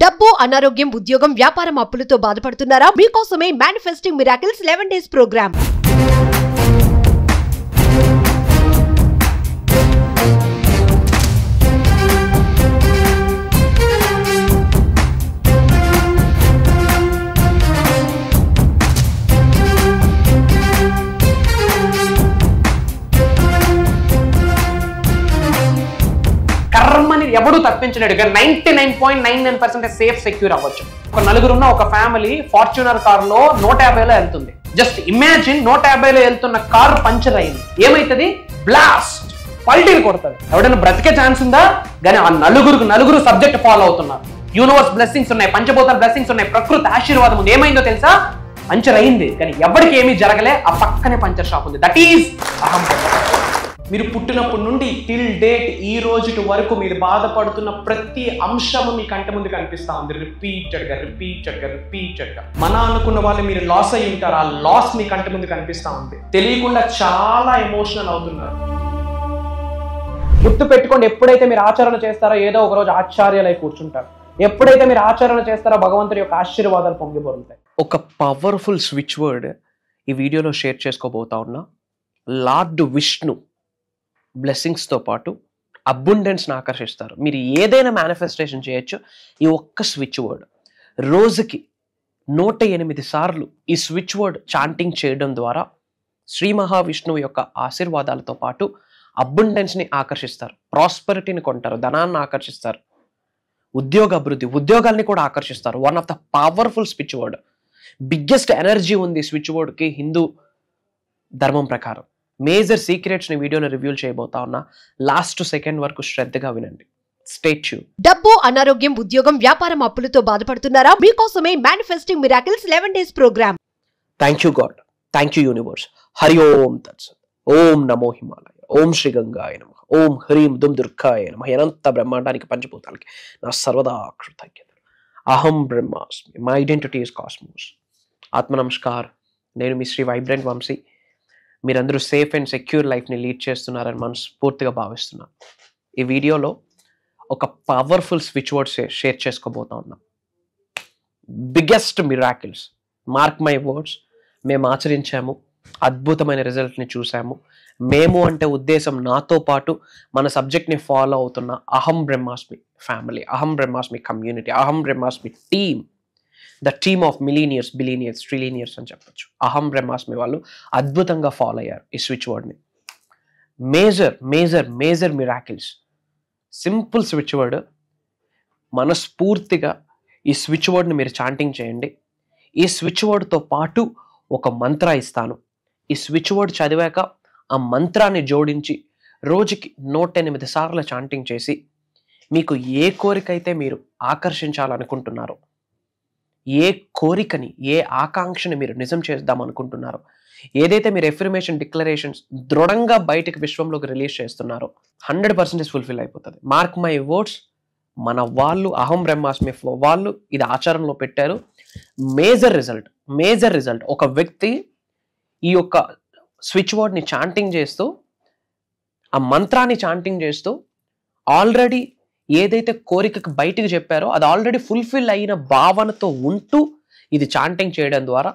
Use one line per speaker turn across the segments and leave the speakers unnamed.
డబ్బు, అనారోగ్యం, ఉద్యోగం, వ్యాపారం, అప్పులతో బాధపడుతున్నారా? మీకోసమే మేనిఫెస్టింగ్ మిరాకిల్స్ 11 days ప్రోగ్రామ్.
కర్మని ఎవడు తప్పించలేడుగా 99.99% సేఫ్ సెక్యూర్ అవ్వచ్చు. ఒక నలుగురున్న ఒక ఫ్యామిలీ ఫార్చ్యూనర్ కార్ లో 150లో వెళ్తుంది. జస్ట్ ఇమాజిన్ 150లో వెళ్తున్న కార్ పంచర్ అయింది. ఏమైతుంది? బ్లాస్ట్, పల్టీని కొడుతుంది. ఎవడైనా బ్రతికే ఛాన్స్ ఉందా? కానీ ఆ నలుగురు సబ్జెక్ట్ ఫాలో అవుతున్నారు. యూనివర్స్ బ్లెస్సింగ్స్ ఉన్నాయి, పంచభూతాల బ్లెస్సింగ్స్ ఉన్నాయి, ప్రకృతి ఆశీర్వాదం ఉంది. ఏమైందో తెలుసా? పంచర్ అయింది, కానీ ఎవరికి ఏమీ జరగలే. ఆ పక్కనే పంచర్ షాప్ ఉంది. దట్ ఈజ్ అహం. మీరు పుట్టినప్పటి నుండి టిల్ డేట్ ఈ రోజు వరకు మీరు బాధపడుతున్న ప్రతి అంశము మీ కంటి ముందు కనిపిస్తా ఉంది. రిపీటెడ్గా మన అనుకున్న వాళ్ళు మీరు లాస్ అయి ఉంటారు. ఆ లాస్ మీ కంటి ముందు కనిపిస్తా ఉంది. తెలియకుండా చాలా ఎమోషనల్ అవుతున్నారు. గుర్తు పెట్టుకోండి, ఎప్పుడైతే మీరు ఆచరణ చేస్తారో ఏదో ఒక రోజు ఆశ్చర్యాలై కూర్చుంటారు. ఎప్పుడైతే మీరు ఆచరణ చేస్తారో భగవంతుడి యొక్క ఆశీర్వాదాలు పొంగిపోతాయి. ఒక పవర్ఫుల్ స్విచ్ వర్డ్ ఈ వీడియోలో షేర్ చేసుకోబోతా ఉన్నా. లార్డ్ విష్ణు బ్లెస్సింగ్స్తో పాటు అబుండెన్స్ని ఆకర్షిస్తారు. మీరు ఏదైనా మేనిఫెస్టేషన్ చేయొచ్చు ఈ ఒక్క స్విచ్ వర్డ్. రోజుకి 108 సార్లు ఈ స్విచ్ వర్డ్ చాంటింగ్ చేయడం ద్వారా శ్రీ మహావిష్ణువు యొక్క ఆశీర్వాదాలతో పాటు అబుండెన్స్ని ఆకర్షిస్తారు, ప్రాస్పరిటీని కొంటారు, ధనాన్ని ఆకర్షిస్తారు, ఉద్యోగ అభివృద్ధి, ఉద్యోగాల్ని కూడా ఆకర్షిస్తారు. One of the powerful switch word. Biggest energy ఉంది స్విచ్ వర్డ్కి హిందూ ధర్మం ప్రకారం. మేజర్ సీక్రెట్స్ ని వీడియోలో రివ్యూ చేయబోతా ఉన్నా. లాస్ట్ సెకండ్ వరకు శ్రద్ధగా వినండి. Stay tune.
డబ్బు, అనారోగ్యం, ఉద్యోగం, వ్యాపారం, అప్పులతో బాధపడుతున్నారా? మీకోసమే manifesting miracles 11 days programme.
Thank you God, thank you universe. Hari Om తత్సత్. ఓం నమో హిమాలయ, ఓం శ్రీ గంగాయ నమః, ఓం హ్రీం దుమ్ దుర్గాయ నమః. అనంత బ్రహ్మాండానికి పంచభూతాలకి నా సర్వదా కృతజ్ఞత. అహం బ్రహ్మాస్మి, మై ఐడెంటిటీ ఇస్ కాస్మోస్. ఆత్మ నమస్కార్. నేను మీ శ్రీ వైబ్రెంట్ వంశీ. మీరందరూ సేఫ్ అండ్ సెక్యూర్ లైఫ్ని లీడ్ చేస్తున్నారని మనస్ఫూర్తిగా భావిస్తున్నాను. ఈ వీడియోలో ఒక పవర్ఫుల్ స్విచ్ వర్డ్స్ షేర్ చేసుకోబోతా ఉన్నాం. Biggest miracles, mark my words, మేము ఆచరించాము, అద్భుతమైన రిజల్ట్ని చూసాము. మేము అంటే ఉద్దేశం నాతో పాటు మన సబ్జెక్ట్ని ఫాలో అవుతున్న అహం బ్రహ్మాస్మి ఫ్యామిలీ, అహం బ్రహ్మాస్మి కమ్యూనిటీ, అహం బ్రహ్మాస్మి team, the team of millionaires, billionaires, trillionaires అని చెప్పచ్చు. అహం బ్రహ్మాస్మి వాళ్ళు అద్భుతంగా ఫాలో అయ్యారు ఈ స్విచ్ వర్డ్ని. Major miracles. Simple switch word. మనస్ఫూర్తిగా ఈ స్విచ్ వర్డ్ని మీరు చాంటింగ్ చేయండి. ఈ స్విచ్ వర్డ్తో పాటు ఒక మంత్ర ఇస్తాను. ఈ స్విచ్ వర్డ్ చదివాక ఆ మంత్రాన్ని జోడించి రోజుకి 108 సార్లు చాంటింగ్ చేసి మీకు ఏ కోరికైతే మీరు ఆకర్షించాలనుకుంటున్నారో, ఏ కోరికని, ఏ ఆకాంక్షని మీరు నిజం చేద్దాం అనుకుంటున్నారో, ఏదైతే మీరు ఎఫర్మేషన్ డిక్లరేషన్స్ దృఢంగా బయటకు విశ్వంలోకి రిలీజ్ చేస్తున్నారో 100% ఫుల్ఫిల్ అయిపోతుంది. Mark my words. మన వాళ్ళు అహం బ్రహ్మాస్మి వాళ్ళు ఇది ఆచరణలో పెట్టారు. Major result. ఒక వ్యక్తి ఈ యొక్క స్విచ్ వర్డ్ని చాంటింగ్ చేస్తూ, ఆ మంత్రాన్ని చాంటింగ్ చేస్తూ ఆల్రెడీ ఏదైతే కోరికకు బయటికి చెప్పారో అది ఆల్రెడీ ఫుల్ఫిల్ అయిన భావనతో ఉంటూ ఇది చాంటింగ్ చేయడం ద్వారా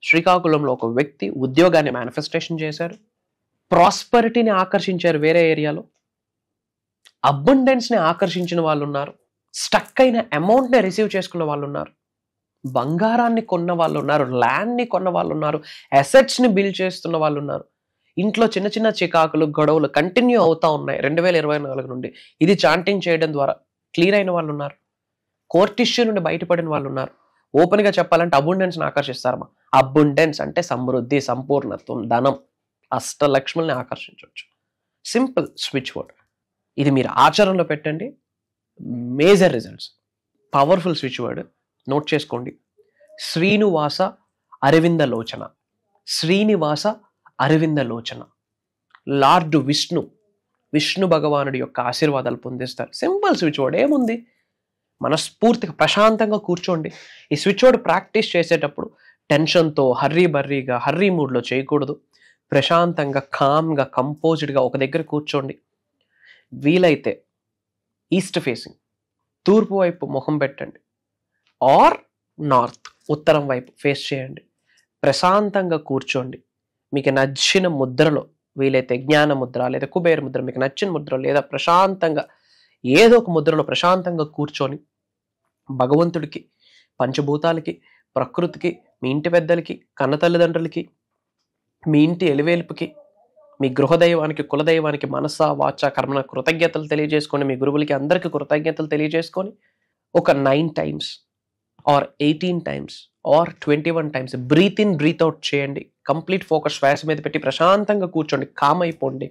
శ్రీకాకుళంలో ఒక వ్యక్తి ఉద్యోగాన్ని మేనిఫెస్టేషన్ చేశారు, ప్రాస్పరిటీని ఆకర్షించారు, వేరే ఏరియాలో అబండెన్స్ని ఆకర్షించిన వాళ్ళు ఉన్నారు, స్టక్ అయిన అమౌంట్ని రిసీవ్ చేసుకున్న వాళ్ళు ఉన్నారు, బంగారాన్ని కొన్న వాళ్ళు ఉన్నారు, ల్యాండ్ని కొన్న వాళ్ళు ఉన్నారు, అసెట్స్ని బిల్డ్ చేస్తున్న వాళ్ళు ఉన్నారు. ఇంట్లో చిన్న చికాకులు, గొడవలు కంటిన్యూ అవుతా ఉన్నాయి 2024 నుండి. ఇది చాంటింగ్ చేయడం ద్వారా క్లియర్ అయిన వాళ్ళు ఉన్నారు. కోర్ట్ ఇష్యూ నుండి బయటపడిన వాళ్ళు ఉన్నారు. ఓపెన్గా చెప్పాలంటే అబుండెన్స్ని ఆకర్షిస్తారమ్మా. అబుండెన్స్ అంటే సమృద్ధి, సంపూర్ణత్వం, ధనం, అష్టలక్ష్ముల్ని ఆకర్షించవచ్చు. Simple switch word. ఇది మీరు ఆచరణలో పెట్టండి. Major results. Powerful switch word. Note చేసుకోండి. శ్రీనివాస అరవిందలోచన. లార్డ్ విష్ణు భగవానుడి యొక్క ఆశీర్వాదాలు పొందిస్తారు. Simple switch word. ఏముంది? మనస్ఫూర్తిగా ప్రశాంతంగా కూర్చోండి. ఈ స్విచ్ వర్డ్ ప్రాక్టీస్ చేసేటప్పుడు టెన్షన్తో హర్రీ మూడ్లో చేయకూడదు. ప్రశాంతంగా, కామ్గా, కంపోజ్డ్గా ఒక దగ్గర కూర్చోండి. వీలైతే ఈస్ట్ ఫేసింగ్ తూర్పు వైపు ముఖం పెట్టండి, ఆర్ నార్త్ ఉత్తరం వైపు ఫేస్ చేయండి. ప్రశాంతంగా కూర్చోండి. మీకు నచ్చిన ముద్రలో, వీలైతే జ్ఞాన ముద్ర లేదా కుబేర ముద్ర, మీకు నచ్చిన ముద్ర లేదా ప్రశాంతంగా ఏదో ఒక ముద్రలో ప్రశాంతంగా కూర్చొని భగవంతుడికి, పంచభూతాలకి, ప్రకృతికి, మీ ఇంటి పెద్దలకి, కన్న తల్లిదండ్రులకి, మీ ఇంటి ఎలివేల్పుకి, మీ గృహదైవానికి, కులదైవానికి మనస వాచ కర్మణ కృతజ్ఞతలు తెలియజేసుకొని, మీ గురువులకి అందరికీ కృతజ్ఞతలు తెలియజేసుకొని ఒక 9 times or 18 times or 21 times breathe in breathe out చేయండి. కంప్లీట్ ఫోకస్ శ్వాస మీద పెట్టి ప్రశాంతంగా కూర్చోండి, కామ్ అయిపోండి.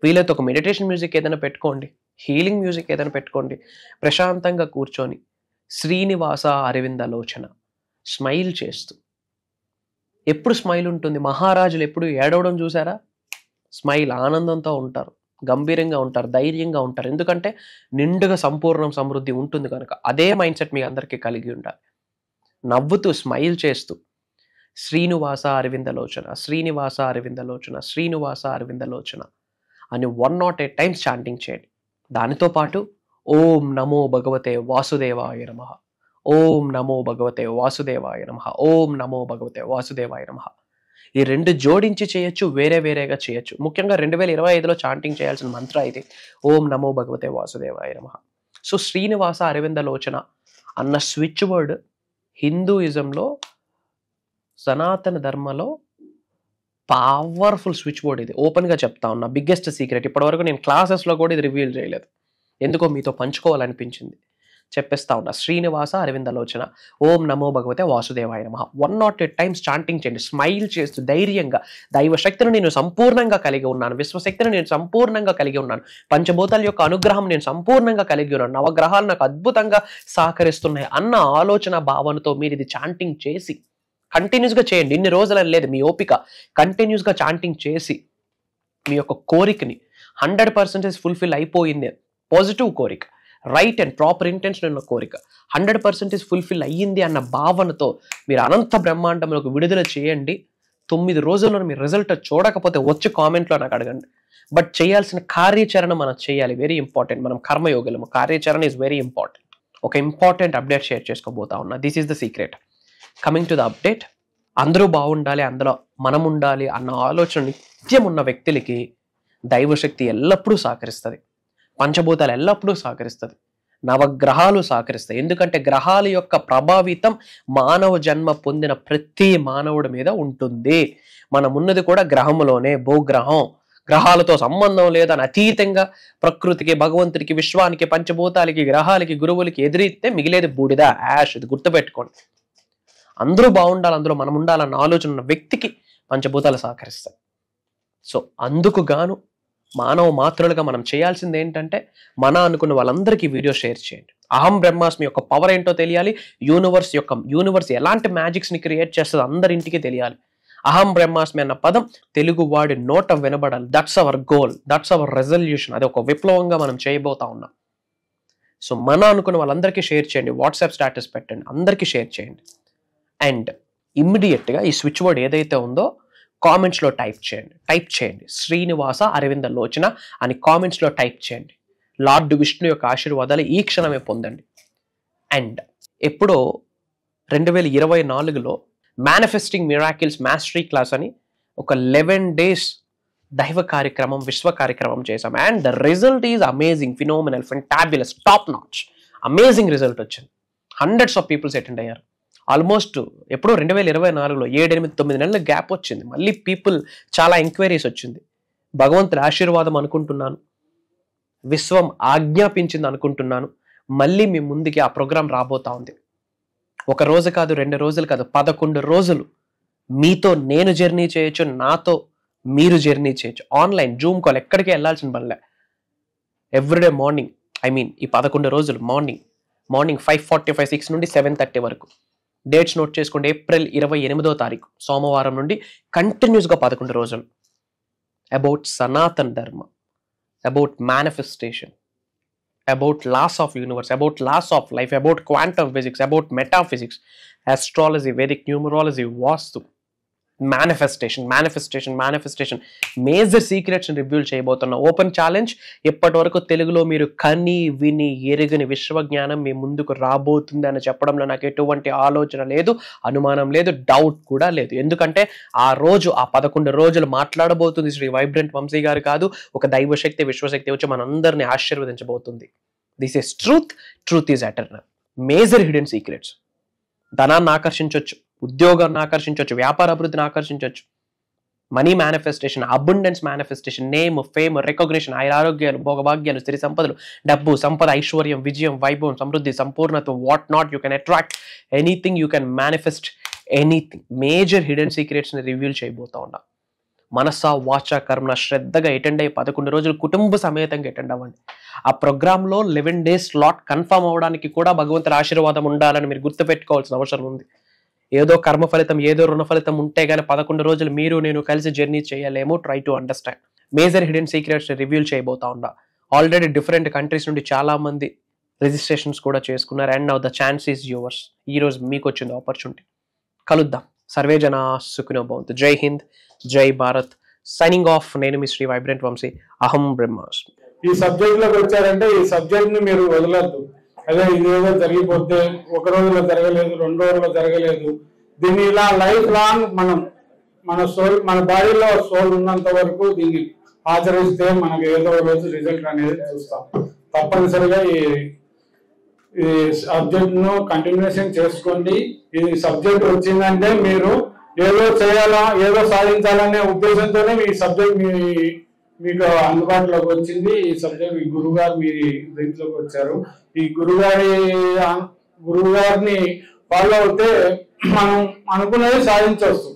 వీలైతే ఒక మెడిటేషన్ మ్యూజిక్ ఏదైనా పెట్టుకోండి, హీలింగ్ మ్యూజిక్ ఏదైనా పెట్టుకోండి. ప్రశాంతంగా కూర్చొని శ్రీనివాస అరవిందలోచన స్మైల్ చేస్తూ, ఎప్పుడు స్మైల్ ఉంటుంది? మహారాజులు ఎప్పుడు ఏడవడం చూసారా? స్మైల్, ఆనందంతో ఉంటారు, గంభీరంగా ఉంటారు, ధైర్యంగా ఉంటారు. ఎందుకంటే నిండుగా సంపూర్ణం సమృద్ధి ఉంటుంది కనుక. అదే మైండ్ సెట్ మీ అందరికీ కలిగి ఉండాలి. నవ్వుతూ స్మైల్ చేస్తూ శ్రీనివాస అరవిందలోచన, శ్రీనివాస అరవిందలోచన, శ్రీనివాస అరవిందలోచన అని 108 times చాంటింగ్ చేయండి. దానితో పాటు ఓం నమో భగవతే వాసుదేవాయ నమః, ఓం నమో భగవతే వాసుదేవాయ నమః, ఓం నమో భగవతే వాసుదేవాయ నమః. ఈ రెండు జోడించి చేయొచ్చు, వేరే వేరేగా చేయొచ్చు. ముఖ్యంగా 2025లో చాంటింగ్ చేయాల్సిన మంత్ర ఇది, ఓం నమో భగవతే వాసుదేవాయ నమః. సో శ్రీనివాస అరవిందలోచన అన్న స్విచ్ వర్డ్ హిందూయిజంలో, సనాతన ధర్మలో పవర్ఫుల్ స్విచ్ బోర్డ్ ఇది. ఓపెన్గా చెప్తా ఉన్నా, బిగ్గెస్ట్ సీక్రెట్. ఇప్పటివరకు నేను క్లాసెస్లో కూడా ఇది రివీల్ చేయలేదు, ఎందుకో మీతో పంచుకోవాలనిపించింది, చెప్పేస్తా ఉన్నా. శ్రీనివాస అరవిందలోచన, ఓం నమో భగవతే వాసుదేవాయ నమః 108 times చాంటింగ్ చేయండి, స్మైల్ చేస్తూ ధైర్యంగా. దైవ శక్తిని నేను సంపూర్ణంగా కలిగి ఉన్నాను, విశ్వశక్తిని నేను సంపూర్ణంగా కలిగి ఉన్నాను, పంచభూతాల యొక్క అనుగ్రహం నేను సంపూర్ణంగా కలిగి ఉన్నాను, నవగ్రహాలు నాకు అద్భుతంగా సహకరిస్తున్నాయి అన్న ఆలోచన భావనతో మీరు ఇది చాంటింగ్ చేసి కంటిన్యూస్గా చేయండి. ఇన్ని రోజులని లేదు, మీ ఓపిక. కంటిన్యూస్గా చాంటింగ్ చేసి మీ యొక్క కోరికని 100% ఫుల్ఫిల్ అయిపోయింది. పాజిటివ్ కోరిక, రైట్ అండ్ ప్రాపర్ ఇంటెన్షన్ ఉన్న కోరిక 100% ఫుల్ఫిల్ అయ్యింది అన్న భావనతో మీరు అనంత బ్రహ్మాండంలోకి విడుదల చేయండి. 9 రోజుల్లో మీరు రిజల్ట్ చూడకపోతే వచ్చి కామెంట్లో నాకు అడగండి. బట్ చేయాల్సిన కార్యాచరణ మనం చేయాలి, వెరీ ఇంపార్టెంట్. మనం కర్మయోగులము, కార్యాచరణ ఈజ్ వెరీ ఇంపార్టెంట్. ఒక ఇంపార్టెంట్ అప్డేట్ షేర్ చేసుకోబోతా ఉన్నా. This is the secret. Coming to the update. అందరూ బాగుండాలి, అందులో మనం ఉండాలి అన్న ఆలోచన నిత్యం ఉన్న వ్యక్తులకి దైవశక్తి ఎల్లప్పుడూ సహకరిస్తుంది, పంచభూతాలు ఎల్లప్పుడూ సహకరిస్తుంది, నవగ్రహాలు సహకరిస్తాయి. ఎందుకంటే గ్రహాల యొక్క ప్రభావితం మానవ జన్మ పొందిన ప్రతి మానవుడి మీద ఉంటుంది. మనం ఉన్నది కూడా గ్రహంలోనే, భూగ్రహం. గ్రహాలతో సంబంధం లేదని అతీతంగా ప్రకృతికి, భగవంతుడికి, విశ్వానికి, పంచభూతాలకి, గ్రహాలకి, గురువులకి ఎదిరిస్తే మిగిలేది బూడిద, యాష్. ఇది గుర్తుపెట్టుకోండి. అందరూ బాగుండాలి, అందులో మనం ఉండాలన్న ఆలోచన ఉన్న వ్యక్తికి పంచభూతాలు సహకరిస్తాయి. సో అందుకు గాను మానవ మాతృలుగా మనం చేయాల్సింది ఏంటంటే, మన అనుకున్న వాళ్ళందరికీ వీడియో షేర్ చేయండి. అహం బ్రహ్మాస్మి యొక్క పవర్ ఏంటో తెలియాలి, యూనివర్స్ ఎలాంటి మ్యాజిక్స్ని క్రియేట్ చేస్తుందో అందరింటికి తెలియాలి. అహం బ్రహ్మాస్మి అన్న పదం తెలుగు వాడి నోట వినబడాలి. That's our goal, that's our resolution. అది ఒక విప్లవంగా మనం చేయబోతా ఉన్నాం. సో మన అనుకున్న వాళ్ళందరికీ షేర్ చేయండి, వాట్సాప్ స్టేటస్ పెట్టండి, అందరికీ షేర్ చేయండి. అండ్ ఇమ్మీడియట్గా ఈ స్విచ్ వర్డ్ ఏదైతే ఉందో కామెంట్స్లో టైప్ చేయండి. శ్రీనివాస అరవిందలోచన అని కామెంట్స్లో టైప్ చేయండి. లార్డ్ విష్ణు యొక్క ఆశీర్వాదాలు ఈ క్షణమే పొందండి. అండ్ ఎప్పుడో 2024లో మేనిఫెస్టింగ్ మిరాకిల్స్ మాస్టరీ క్లాస్ అని ఒక 11 days దైవ కార్యక్రమం, విశ్వ కార్యక్రమం చేశాం. And the result is amazing, phenomenal, fantabulous, top notch. Amazing result వచ్చింది. హండ్రెడ్స్ ఆఫ్ పీపుల్స్ అటెండ్ అయ్యారు. ఆల్మోస్ట్ ఎప్పుడో 2024లో 7-8-9 నెలల గ్యాప్ వచ్చింది. మళ్ళీ పీపుల్ చాలా ఎంక్వైరీస్ వచ్చింది. భగవంతుడి ఆశీర్వాదం అనుకుంటున్నాను, విశ్వం ఆజ్ఞాపించింది అనుకుంటున్నాను. మళ్ళీ మీ ముందుకి ఆ ప్రోగ్రాం రాబోతా ఉంది. 1 రోజు కాదు, 2 రోజులు కాదు, 11 రోజులు మీతో నేను జర్నీ చేయొచ్చు, నాతో మీరు జర్నీ చేయొచ్చు. ఆన్లైన్ జూమ్ కాల్, ఎక్కడికి వెళ్ళాల్సిన పనిలే. ఎవ్రీడే మార్నింగ్, ఈ 11 రోజులు మార్నింగ్ 5:45, 6 నుండి 7:30 వరకు. డేట్స్ నోట్ చేసుకోండి. ఏప్రిల్ 28వ తారీఖు సోమవారం నుండి కంటిన్యూస్గా 11 రోజులు. About Sanatan Dharma, about manifestation, about laws of universe, about laws of life, about quantum physics, about metaphysics, astrology, Vedic numerology, vastu, manifestation major secrets reveal చేయబోతున్నా. ఓపెన్ ఛాలెంజ్, ఇప్పటి వరకు తెలుగులో మీరు కని విని ఎరుగని విశ్వజ్ఞానం మీ ముందుకు రాబోతుంది అని చెప్పడంలో నాకు ఎటువంటి ఆలోచన లేదు, అనుమానం లేదు, డౌట్ కూడా లేదు. ఎందుకంటే ఆ 11 రోజులు మాట్లాడబోతుంది శ్రీ వైబ్రెంట్ వంశీ గారు కాదు, ఒక దైవశక్తి విశ్వశక్తి వచ్చి మనందరినీ ఆశీర్వదించబోతుంది. This is truth is eternal. Major hidden secrets. ధనాన్ని ఆకర్షించవచ్చు, ఉద్యోగాన్ని ఆకర్షించవచ్చు, వ్యాపార అభివృద్ధిని ఆకర్షించవచ్చు, money manifestation, abundance manifestation, name, fame, recognition, ఆరోగ్యాలు, భోగభాగ్యాలు, స్థిర సంపదలు, డబ్బు, సంపద, ఐశ్వర్యం, విజయం, వైభవం, సమృద్ధి, సంపూర్ణత్వం, what not. You can attract anything, you can manifest anything. Major hidden సీక్రెట్స్ని రివీల్ చేయబోతా ఉన్నా. మనసా వాచ కర్మ శ్రద్ధగా అటెండ్ అయ్యి 11 రోజులు కుటుంబ సమేతంగా అటెండ్ అవ్వండి. ఆ ప్రోగ్రాంలో 11 days స్లాట్ కన్ఫర్మ్ అవ్వడానికి కూడా భగవంతుడి ఆశీర్వాదం ఉండాలని మీరు గుర్తుపెట్టుకోవాల్సిన అవసరం ఉంది. ఏదో కర్మ ఫలితం, ఏదో రుణ ఫలితం ఉంటే కానీ 11 రోజులు మీరు నేను కలిసి జర్నీ చేయలేము. Try to understand. Major hidden secrets reveal చేయబోతా ఉన్నా. ఆల్రెడీ డిఫరెంట్ కంట్రీస్ నుండి చాలా మంది రిజిస్ట్రేషన్స్ కూడా చేసుకున్నారు. And now the chance is yours. ఈరోజు మీకు వచ్చింది ఆపర్చునిటీ. కలుద్దాం. సర్వే జనా సుఖినో భవంతు. జై హింద్, జై భారత్. Signing off. నేను మీ శ్రీ వైబ్రెంట్ వంశీ. అహం బ్రహ్మాస్మి.
ఈ సబ్జెక్ట్ లోకి వచ్చారంటే ఈ సబ్జెక్ట్ ని మీరు వదలద్దు. అదే ఇదేదో జరిగిపోతే 1 రోజులో జరగలేదు, 2 రోజుల్లో జరగలేదు. దీన్ని ఇలా లైఫ్ లాంగ్ మన సోల్, మన బాడీలో సోల్ ఉన్నంత వరకు దీన్ని ఆచరిస్తే మనకు ఏదో రోజు రిజల్ట్ అనేది చూస్తాం. తప్పనిసరిగా ఈ సబ్జెక్ట్ ను కంటిన్యూషన్ చేసుకోండి. ఈ సబ్జెక్ట్ వచ్చిందంటే మీరు ఏదో చేయాలా, ఏదో సాధించాలనే ఉద్దేశంతోనే ఈ సబ్జెక్ట్ మీకు అందుబాటులోకి వచ్చింది. ఈ సబ్జెక్ట్ ఈ గురుగారు మీ దీంట్లోకి వచ్చారు. ఈ గురుగారిని ఫాలో అవుతే మనం అనుకున్నది సాధించవచ్చు.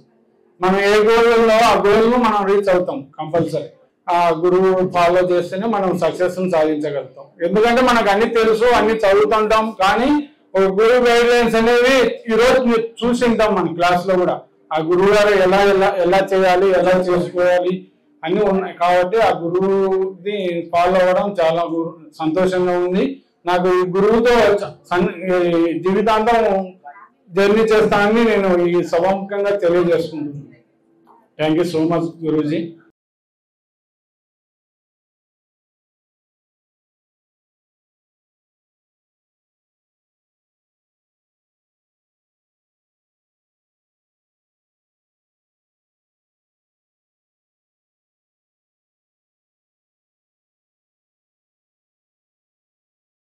మనం ఏ గోల్ ఉందో ఆ గోల్ ను మనం రీచ్ అవుతాం కంపల్సరీ. ఆ గురువు ఫాలో చేస్తేనే మనం సక్సెస్ సాధించగలుగుతాం. ఎందుకంటే మనకు అన్ని తెలుసు, అన్ని చదువుతుంటాం, కానీ ఒక గురువు గైడ్ లైన్స్ అనేవి ఈ రోజు మీరు చూసి ఉంటాం మన క్లాస్ లో కూడా. ఆ గురువు గారు ఎలా చేయాలి, ఎలా చేసుకోవాలి అన్ని ఉన్నాయి. కాబట్టి ఆ గురువుని ఫాలో అవ్వడం చాలా సంతోషంగా ఉంది. నాకు ఈ గురువుతో జీవితాంతం జర్నీ చేస్తానని నేను ఈ సభాముఖంగా తెలియజేసుకుంటున్నాను. Thank you so much Guruji.